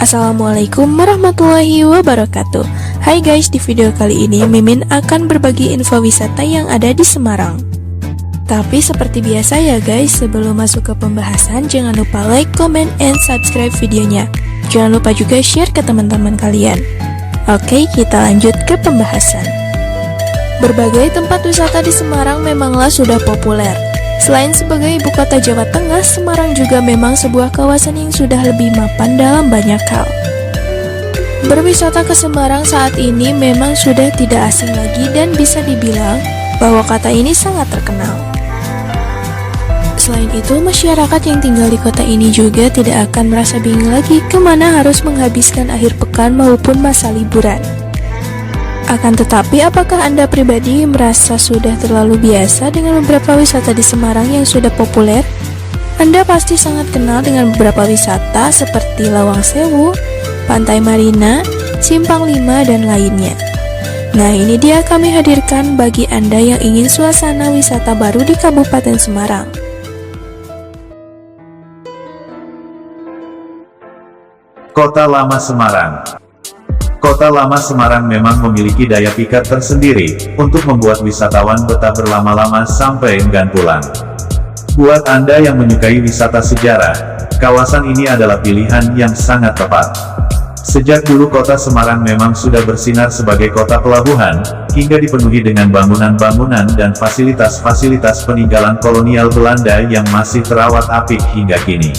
Assalamualaikum warahmatullahi wabarakatuh. Hai guys, di video kali ini Mimin akan berbagi info wisata yang ada di Semarang. Tapi seperti biasa ya guys, sebelum masuk ke pembahasan jangan lupa like, comment, and subscribe videonya. Jangan lupa juga share ke teman-teman kalian. Oke, kita lanjut ke pembahasan. Berbagai tempat wisata di Semarang memanglah sudah populer. Selain sebagai ibu kota Jawa Tengah, Semarang juga memang sebuah kawasan yang sudah lebih mapan dalam banyak hal. Berwisata ke Semarang saat ini memang sudah tidak asing lagi dan bisa dibilang bahwa kata ini sangat terkenal. Selain itu, masyarakat yang tinggal di kota ini juga tidak akan merasa bingung lagi kemana harus menghabiskan akhir pekan maupun masa liburan. Akan tetapi, apakah Anda pribadi merasa sudah terlalu biasa dengan beberapa wisata di Semarang yang sudah populer? Anda pasti sangat kenal dengan beberapa wisata seperti Lawang Sewu, Pantai Marina, Simpang 5, dan lainnya. Nah, ini dia kami hadirkan bagi Anda yang ingin suasana wisata baru di Kabupaten Semarang. Kota Lama Semarang. Kota Lama Semarang memang memiliki daya pikat tersendiri untuk membuat wisatawan betah berlama-lama sampai enggan pulang. Buat Anda yang menyukai wisata sejarah, kawasan ini adalah pilihan yang sangat tepat. Sejak dulu kota Semarang memang sudah bersinar sebagai kota pelabuhan, hingga dipenuhi dengan bangunan-bangunan dan fasilitas-fasilitas peninggalan kolonial Belanda yang masih terawat apik hingga kini.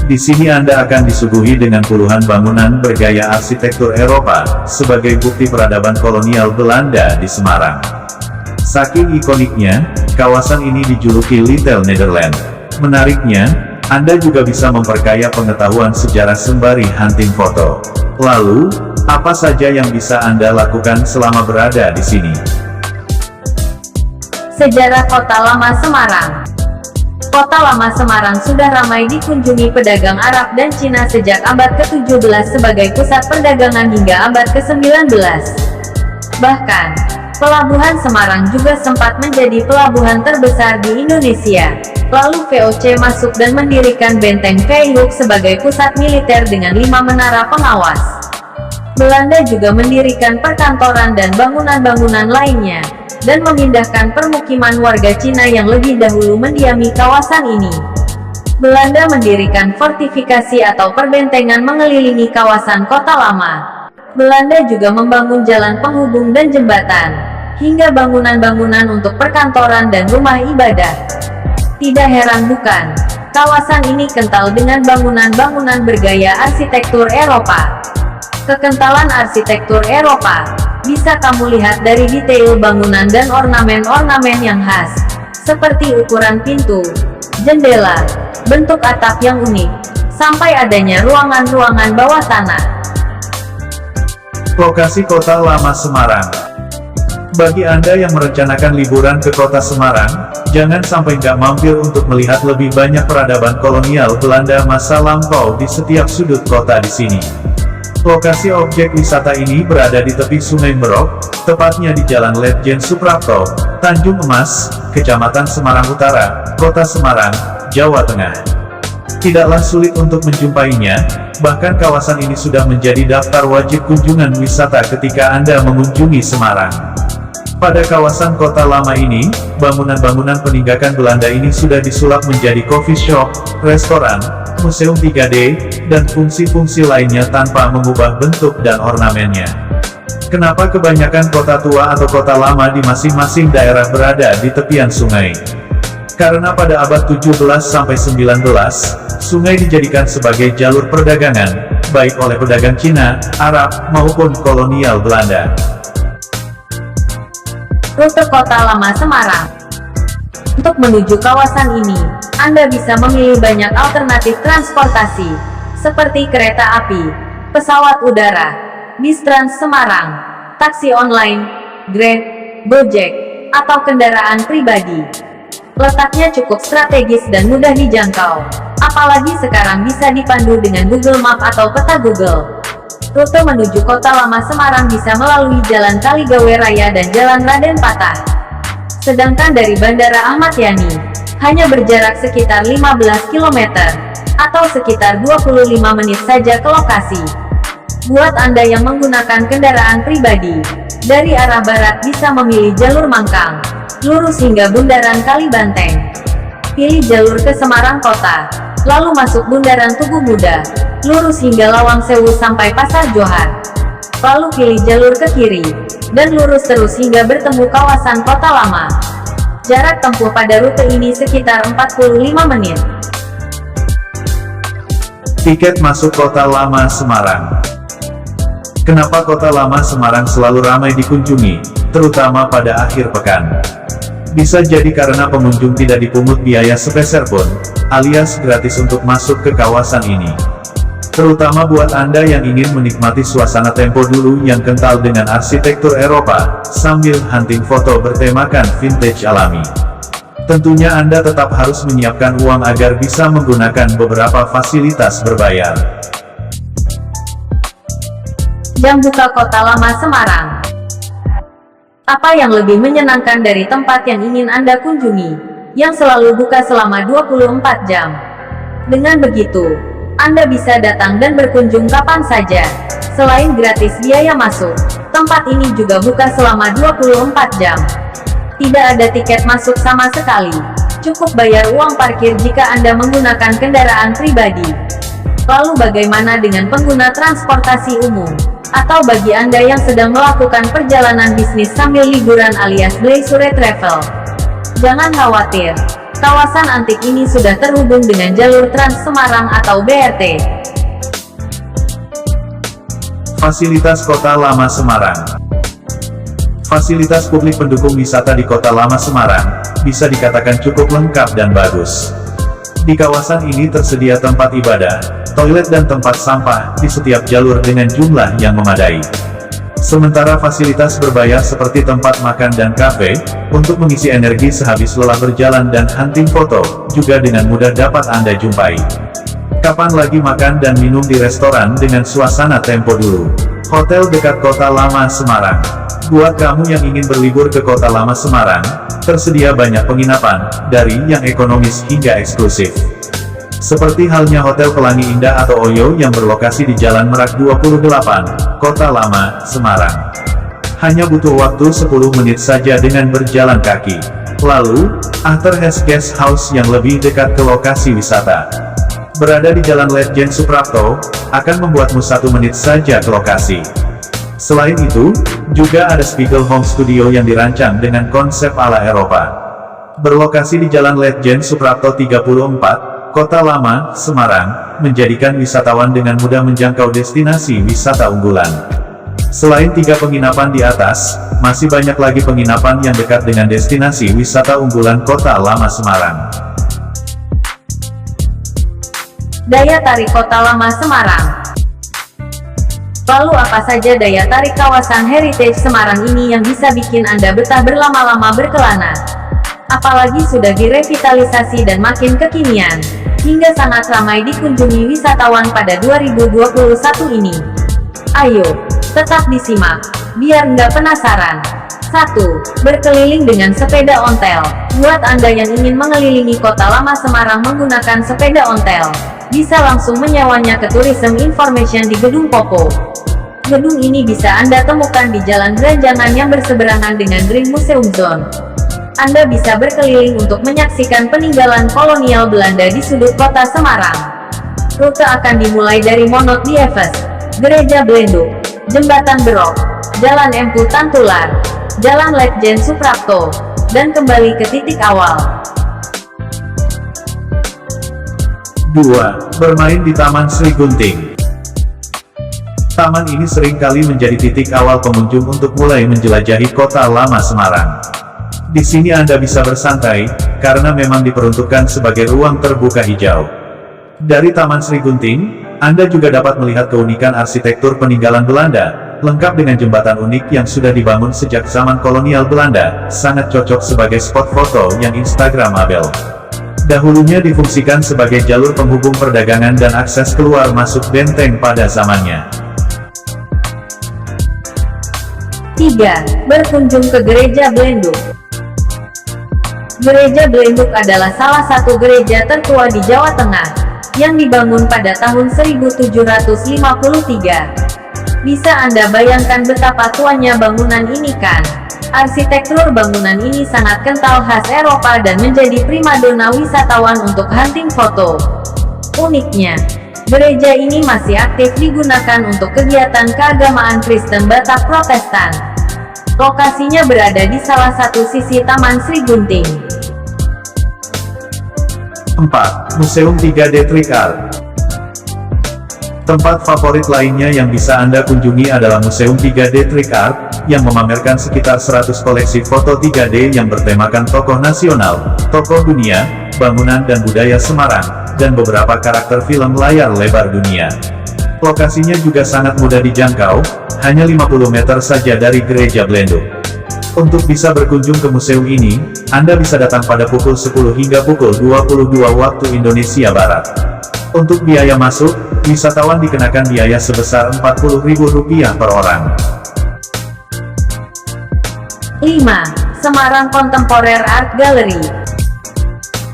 Di sini Anda akan disuguhi dengan puluhan bangunan bergaya arsitektur Eropa, sebagai bukti peradaban kolonial Belanda di Semarang. Saking ikoniknya, kawasan ini dijuluki Little Netherlands. Menariknya, Anda juga bisa memperkaya pengetahuan sejarah sembari hunting foto. Lalu, apa saja yang bisa Anda lakukan selama berada di sini? Sejarah Kota Lama Semarang. Kota Lama Semarang sudah ramai dikunjungi pedagang Arab dan Cina sejak abad ke-17 sebagai pusat perdagangan hingga abad ke-19. Bahkan, pelabuhan Semarang juga sempat menjadi pelabuhan terbesar di Indonesia. Lalu VOC masuk dan mendirikan benteng Vijayhoek sebagai pusat militer dengan 5 menara pengawas. Belanda juga mendirikan perkantoran dan bangunan-bangunan lainnya, dan memindahkan permukiman warga Cina yang lebih dahulu mendiami kawasan ini. Belanda mendirikan fortifikasi atau perbentengan mengelilingi kawasan Kota Lama. Belanda juga membangun jalan penghubung dan jembatan, hingga bangunan-bangunan untuk perkantoran dan rumah ibadah. Tidak heran bukan, kawasan ini kental dengan bangunan-bangunan bergaya arsitektur Eropa. Kekentalan arsitektur Eropa bisa kamu lihat dari detail bangunan dan ornamen-ornamen yang khas, seperti ukuran pintu, jendela, bentuk atap yang unik, sampai adanya ruangan-ruangan bawah tanah. Lokasi Kota Lama Semarang. Bagi Anda yang merencanakan liburan ke Kota Semarang, jangan sampai nggak mampir untuk melihat lebih banyak peradaban kolonial Belanda masa lampau di setiap sudut kota di sini. Lokasi objek wisata ini berada di tepi Sungai Merok, tepatnya di Jalan Letjen Suprapto, Tanjung Emas, Kecamatan Semarang Utara, Kota Semarang, Jawa Tengah. Tidaklah sulit untuk menjumpainya, bahkan kawasan ini sudah menjadi daftar wajib kunjungan wisata ketika Anda mengunjungi Semarang. Pada kawasan Kota Lama ini, bangunan-bangunan peninggalan Belanda ini sudah disulap menjadi coffee shop, restoran, museum 3D, dan fungsi-fungsi lainnya tanpa mengubah bentuk dan ornamennya. Kenapa kebanyakan kota tua atau kota lama di masing-masing daerah berada di tepian sungai? Karena pada abad 17-19, sungai dijadikan sebagai jalur perdagangan, baik oleh pedagang Cina, Arab, maupun kolonial Belanda. Rute Kota Lama Semarang. Untuk menuju kawasan ini, Anda bisa memilih banyak alternatif transportasi, seperti kereta api, pesawat udara, bis Trans Semarang, taksi online, Grab, Gojek, atau kendaraan pribadi. Letaknya cukup strategis dan mudah dijangkau, apalagi sekarang bisa dipandu dengan Google Map atau peta Google. Rute menuju Kota Lama Semarang bisa melalui Jalan Kaligawe Raya dan Jalan Raden Patah. Sedangkan dari Bandara Ahmad Yani, hanya berjarak sekitar 15 km. atau sekitar 25 menit saja ke lokasi. Buat Anda yang menggunakan kendaraan pribadi, dari arah barat bisa memilih jalur Mangkang, lurus hingga Bundaran Kalibanteng. Pilih jalur ke Semarang Kota, lalu masuk Bundaran Tugu Muda, lurus hingga Lawang Sewu sampai Pasar Johar. Lalu pilih jalur ke kiri, dan lurus terus hingga bertemu kawasan Kota Lama. Jarak tempuh pada rute ini sekitar 45 menit. Tiket masuk Kota Lama Semarang. Kenapa Kota Lama Semarang selalu ramai dikunjungi, terutama pada akhir pekan? Bisa jadi karena pengunjung tidak dipungut biaya sepeser pun, alias gratis untuk masuk ke kawasan ini. Terutama buat Anda yang ingin menikmati suasana tempo dulu yang kental dengan arsitektur Eropa, sambil hunting foto bertemakan vintage alami. Tentunya Anda tetap harus menyiapkan uang agar bisa menggunakan beberapa fasilitas berbayar. Jam buka Kota Lama Semarang. Apa yang lebih menyenangkan dari tempat yang ingin Anda kunjungi, yang selalu buka selama 24 jam? Dengan begitu, Anda bisa datang dan berkunjung kapan saja. Selain gratis biaya masuk, tempat ini juga buka selama 24 jam. Tidak ada tiket masuk sama sekali. Cukup bayar uang parkir jika Anda menggunakan kendaraan pribadi. Lalu bagaimana dengan pengguna transportasi umum? Atau bagi Anda yang sedang melakukan perjalanan bisnis sambil liburan alias bleisure travel? Jangan khawatir. Kawasan antik ini sudah terhubung dengan jalur Trans Semarang atau BRT. Fasilitas Kota Lama Semarang. Fasilitas publik pendukung wisata di Kota Lama Semarang bisa dikatakan cukup lengkap dan bagus. Di kawasan ini tersedia tempat ibadah, toilet dan tempat sampah di setiap jalur dengan jumlah yang memadai. Sementara fasilitas berbayar seperti tempat makan dan kafe, untuk mengisi energi sehabis lelah berjalan dan hunting foto, juga dengan mudah dapat Anda jumpai. Kapan lagi makan dan minum di restoran dengan suasana tempo dulu? Hotel dekat Kota Lama Semarang. Buat kamu yang ingin berlibur ke Kota Lama Semarang, tersedia banyak penginapan, dari yang ekonomis hingga eksklusif. Seperti halnya Hotel Pelangi Indah atau Oyo yang berlokasi di Jalan Merak 28, Kota Lama, Semarang. Hanya butuh waktu 10 menit saja dengan berjalan kaki. Lalu, Achterhoek Guest House yang lebih dekat ke lokasi wisata. Berada di Jalan Letjen Suprapto, akan membuatmu 1 menit saja ke lokasi. Selain itu, juga ada Spiegel Home Studio yang dirancang dengan konsep ala Eropa. Berlokasi di Jalan Letjen Suprapto 34, Kota Lama, Semarang, menjadikan wisatawan dengan mudah menjangkau destinasi wisata unggulan. Selain 3 penginapan di atas, masih banyak lagi penginapan yang dekat dengan destinasi wisata unggulan Kota Lama Semarang. Daya tarik Kota Lama Semarang. Lalu apa saja daya tarik kawasan Heritage Semarang ini yang bisa bikin Anda betah berlama-lama berkelana? Apalagi sudah direvitalisasi dan makin kekinian, hingga sangat ramai dikunjungi wisatawan pada 2021 ini. Ayo, tetap disimak, biar nggak penasaran. 1. Berkeliling dengan sepeda ontel. Buat Anda yang ingin mengelilingi Kota Lama Semarang menggunakan sepeda ontel, bisa langsung menyewanya ke Tourism Information di Gedung Popo. Gedung ini bisa Anda temukan di Jalan Beranjangan yang berseberangan dengan Green Museum Zone. Anda bisa berkeliling untuk menyaksikan peninggalan kolonial Belanda di sudut kota Semarang. Rute akan dimulai dari Monot Dieves, Gereja Blenduk, Jembatan Berok, Jalan Empu Tantular, Jalan Letjen Suprapto, dan kembali ke titik awal. 2. Bermain di Taman Sri Gunting. Taman ini sering kali menjadi titik awal pengunjung untuk mulai menjelajahi Kota Lama Semarang. Di sini Anda bisa bersantai, karena memang diperuntukkan sebagai ruang terbuka hijau. Dari Taman Sri Gunting, Anda juga dapat melihat keunikan arsitektur peninggalan Belanda, lengkap dengan jembatan unik yang sudah dibangun sejak zaman kolonial Belanda, sangat cocok sebagai spot foto yang instagramable. Dahulunya difungsikan sebagai jalur penghubung perdagangan dan akses keluar masuk benteng pada zamannya. 3. Berkunjung ke Gereja Blenduk. Gereja Blenduk adalah salah satu gereja tertua di Jawa Tengah. yang dibangun pada tahun 1753. Bisa Anda bayangkan betapa tuanya bangunan ini kan? Arsitektur bangunan ini sangat kental khas Eropa dan menjadi primadona wisatawan untuk hunting foto. Uniknya, gereja ini masih aktif digunakan untuk kegiatan keagamaan Kristen Batak Protestan. Lokasinya berada di salah satu sisi Taman Sri Gunting. 4. Museum 3D Trick Art. Tempat favorit lainnya yang bisa Anda kunjungi adalah Museum 3D Trick Art, yang memamerkan sekitar 100 koleksi foto 3D yang bertemakan tokoh nasional, tokoh dunia, bangunan dan budaya Semarang, dan beberapa karakter film layar lebar dunia. Lokasinya juga sangat mudah dijangkau, hanya 50 meter saja dari Gereja Belenduk. Untuk bisa berkunjung ke museum ini, Anda bisa datang pada pukul 10 hingga pukul 22 waktu Indonesia Barat. Untuk biaya masuk, wisatawan dikenakan biaya sebesar Rp40.000 per orang. 5. Semarang Contemporary Art Gallery.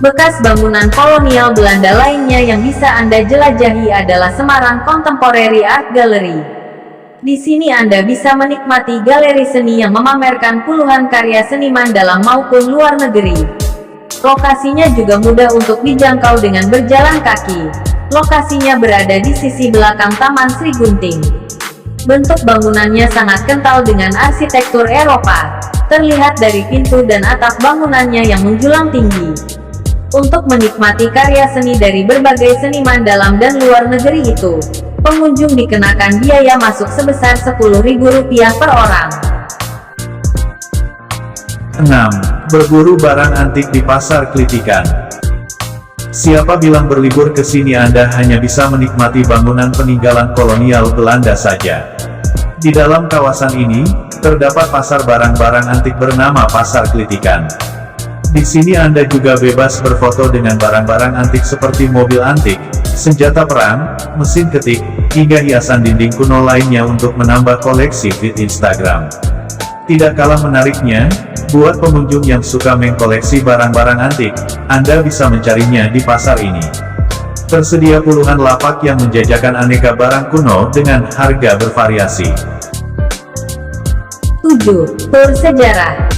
Bekas bangunan kolonial Belanda lainnya yang bisa Anda jelajahi adalah Semarang Contemporary Art Gallery. Di sini Anda bisa menikmati galeri seni yang memamerkan puluhan karya seniman dalam maupun luar negeri. Lokasinya juga mudah untuk dijangkau dengan berjalan kaki. Lokasinya berada di sisi belakang Taman Sri Gunting. Bentuk bangunannya sangat kental dengan arsitektur Eropa. Terlihat dari pintu dan atap bangunannya yang menjulang tinggi. Untuk menikmati karya seni dari berbagai seniman dalam dan luar negeri itu, pengunjung dikenakan biaya masuk sebesar Rp10.000 per orang. 6. Berburu barang antik di Pasar Klitikan. Siapa bilang berlibur ke sini Anda hanya bisa menikmati bangunan peninggalan kolonial Belanda saja? Di dalam kawasan ini, terdapat pasar barang-barang antik bernama Pasar Klitikan. Di sini Anda juga bebas berfoto dengan barang-barang antik seperti mobil antik, senjata perang, mesin ketik, hingga hiasan dinding kuno lainnya untuk menambah koleksi feed Instagram. Tidak kalah menariknya, buat pengunjung yang suka mengkoleksi barang-barang antik, Anda bisa mencarinya di pasar ini. Tersedia puluhan lapak yang menjajakan aneka barang kuno dengan harga bervariasi. 7. Tur sejarah.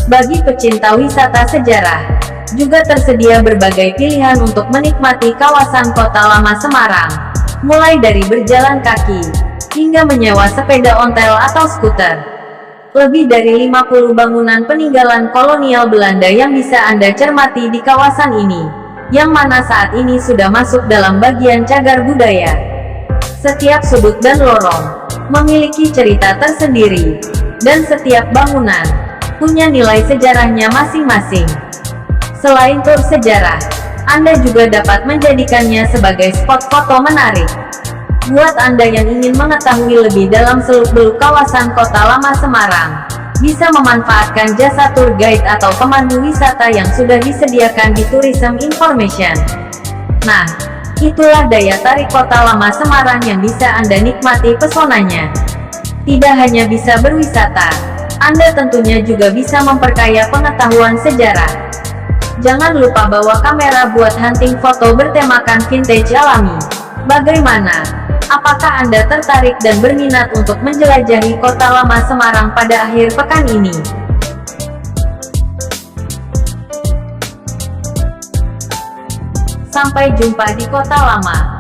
Bagi pecinta wisata sejarah, juga tersedia berbagai pilihan untuk menikmati kawasan kota lama Semarang, mulai dari berjalan kaki, hingga menyewa sepeda ontel atau skuter. Lebih dari 50 bangunan peninggalan kolonial Belanda yang bisa Anda cermati di kawasan ini, yang mana saat ini sudah masuk dalam bagian cagar budaya. Setiap sudut dan lorong memiliki cerita tersendiri, dan setiap bangunan punya nilai sejarahnya masing-masing. Selain tur sejarah, Anda juga dapat menjadikannya sebagai spot foto menarik. Buat Anda yang ingin mengetahui lebih dalam seluk-beluk kawasan kota lama Semarang, bisa memanfaatkan jasa tour guide atau pemandu wisata yang sudah disediakan di Tourism Information. Nah, itulah daya tarik kota lama Semarang yang bisa Anda nikmati pesonanya. Tidak hanya bisa berwisata, Anda tentunya juga bisa memperkaya pengetahuan sejarah. Jangan lupa bawa kamera buat hunting foto bertemakan vintage alami. Bagaimana? Apakah Anda tertarik dan berminat untuk menjelajahi kota lama Semarang pada akhir pekan ini? Sampai jumpa di kota lama.